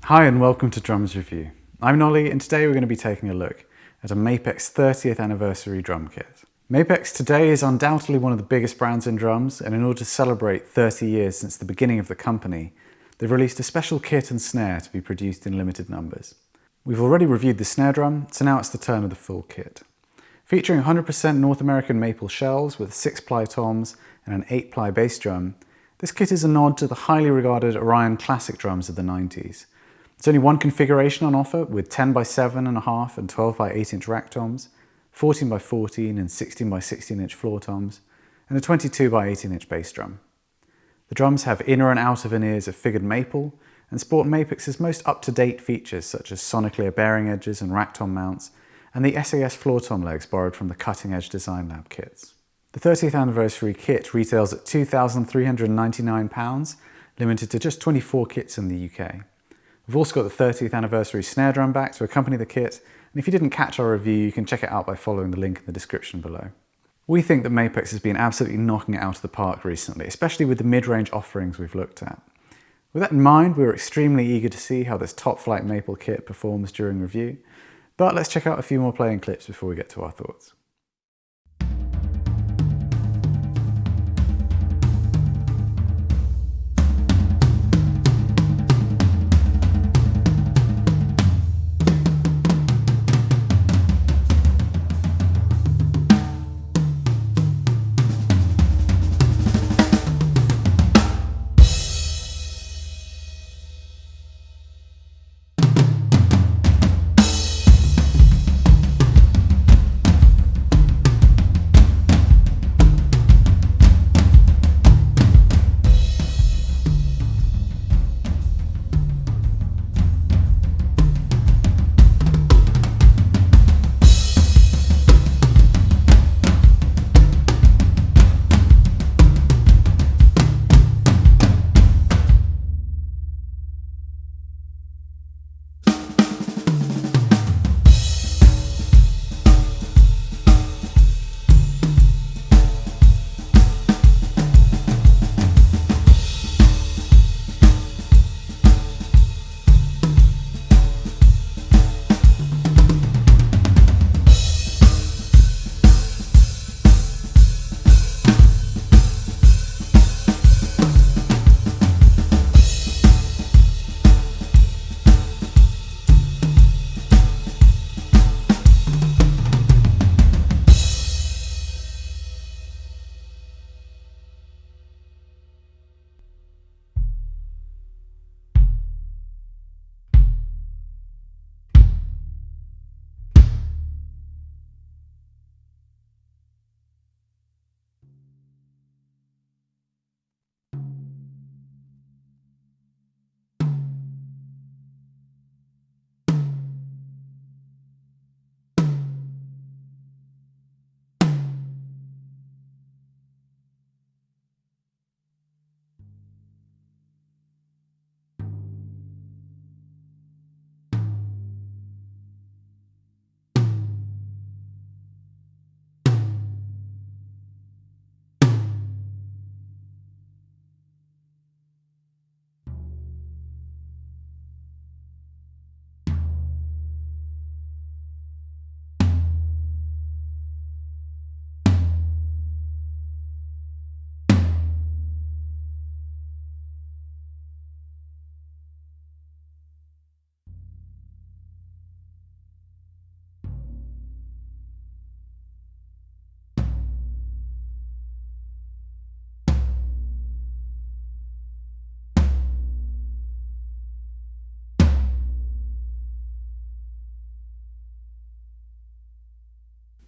Hi and welcome to Drummer's Review. I'm Nolly and today we're going to be taking a look at a Mapex 30th anniversary drum kit. Mapex today is undoubtedly one of the biggest brands in drums, and in order to celebrate 30 years since the beginning of the company, they've released a special kit and snare to be produced in limited numbers. We've already reviewed the snare drum, so now it's the turn of the full kit. Featuring 100% North American maple shells with 6-ply toms and an 8-ply bass drum, this kit is a nod to the highly regarded Orion classic drums of the 90s. There's only one configuration on offer with 10x7.5 and 12x8-inch rack toms, 14x14 and 16x16-inch floor toms, and a 22x18-inch bass drum. The drums have inner and outer veneers of figured maple and sport Mapex's most up-to-date features such as sonic clear bearing edges and rack tom mounts, and the SAS floor tom legs borrowed from the cutting-edge Design Lab kits. The 30th anniversary kit retails at £2,399, limited to just 24 kits in the UK. We've also got the 30th anniversary snare drum back to accompany the kit, and if you didn't catch our review, you can check it out by following the link in the description below. We think that Mapex has been absolutely knocking it out of the park recently, especially with the mid-range offerings we've looked at. With that in mind, we were extremely eager to see how this top-flight maple kit performs during review, but let's check out a few more playing clips before we get to our thoughts.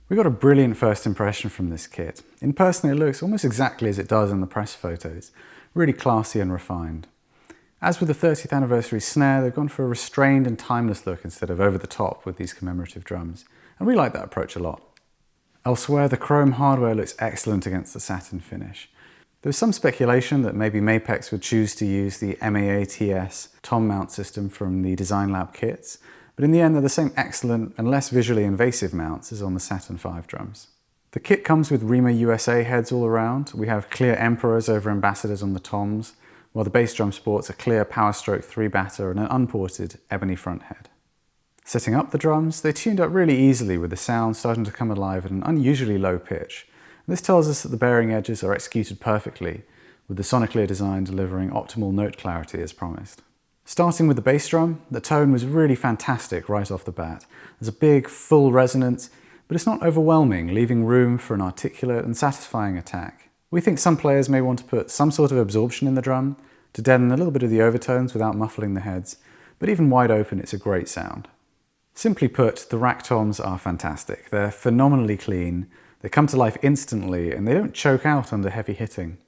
We got a brilliant first impression from this kit. In person, it looks almost exactly as it does in the press photos, really classy and refined. As with the 30th anniversary snare, they've gone for a restrained and timeless look instead of over the top with these commemorative drums, and we like that approach a lot. Elsewhere, the chrome hardware looks excellent against the satin finish. There was some speculation that maybe Mapex would choose to use the MAATS tom mount system from the Design Lab kits, but in the end they're the same excellent and less visually invasive mounts as on the Saturn V drums. The kit comes with REMA USA heads all around. We have clear emperors over ambassadors on the toms, while the bass drum sports a clear power stroke 3-batter and an unported ebony front head. Setting up the drums, they tuned up really easily with the sound starting to come alive at an unusually low pitch. This tells us that the bearing edges are executed perfectly, with the sonically design delivering optimal note clarity as promised. Starting with the bass drum, the tone was really fantastic right off the bat. There's a big, full resonance, but it's not overwhelming, leaving room for an articulate and satisfying attack. We think some players may want to put some sort of absorption in the drum to deaden a little bit of the overtones without muffling the heads, but even wide open it's a great sound. Simply put, the rack toms are fantastic. They're phenomenally clean, they come to life instantly, and they don't choke out under heavy hitting.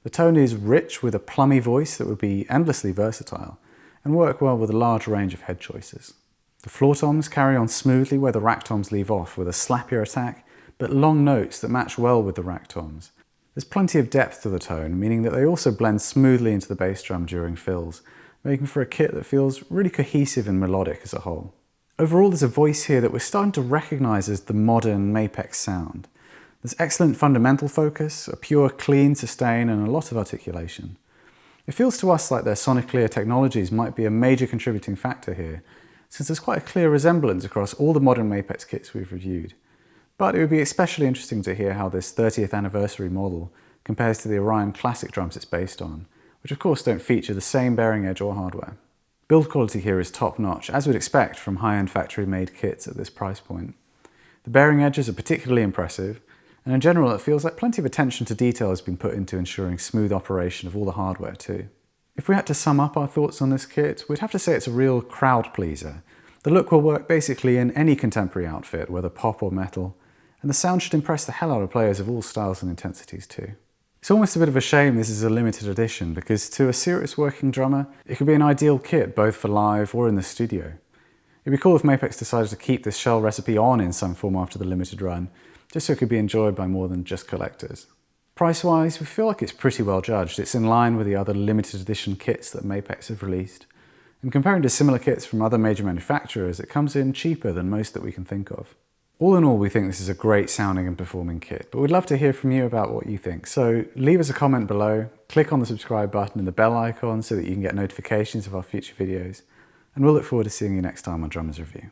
The tone is rich with a plummy voice that would be endlessly versatile, and work well with a large range of head choices. The floor toms carry on smoothly where the rack toms leave off with a slappier attack, but long notes that match well with the rack toms. There's plenty of depth to the tone, meaning that they also blend smoothly into the bass drum during fills, making for a kit that feels really cohesive and melodic as a whole. Overall, there's a voice here that we're starting to recognise as the modern Mapex sound. There's excellent fundamental focus, a pure, clean sustain, and a lot of articulation. It feels to us like their sonic clear technologies might be a major contributing factor here, since there's quite a clear resemblance across all the modern Mapex kits we've reviewed. But it would be especially interesting to hear how this 30th anniversary model compares to the Orion classic drums it's based on, which of course don't feature the same bearing edge or hardware. Build quality here is top-notch, as we'd expect from high-end factory-made kits at this price point. The bearing edges are particularly impressive, and in general it feels like plenty of attention to detail has been put into ensuring smooth operation of all the hardware too. If we had to sum up our thoughts on this kit, we'd have to say it's a real crowd pleaser. The look will work basically in any contemporary outfit, whether pop or metal, and the sound should impress the hell out of players of all styles and intensities too. It's almost a bit of a shame this is a limited edition, because to a serious working drummer, it could be an ideal kit both for live or in the studio. It'd be cool if Mapex decided to keep this shell recipe on in some form after the limited run, just so it could be enjoyed by more than just collectors. Price-wise, we feel like it's pretty well judged. It's in line with the other limited edition kits that Mapex have released. And comparing to similar kits from other major manufacturers, it comes in cheaper than most that we can think of. All in all, we think this is a great sounding and performing kit, but we'd love to hear from you about what you think. So leave us a comment below, click on the subscribe button and the bell icon so that you can get notifications of our future videos, and we'll look forward to seeing you next time on Drummers Review.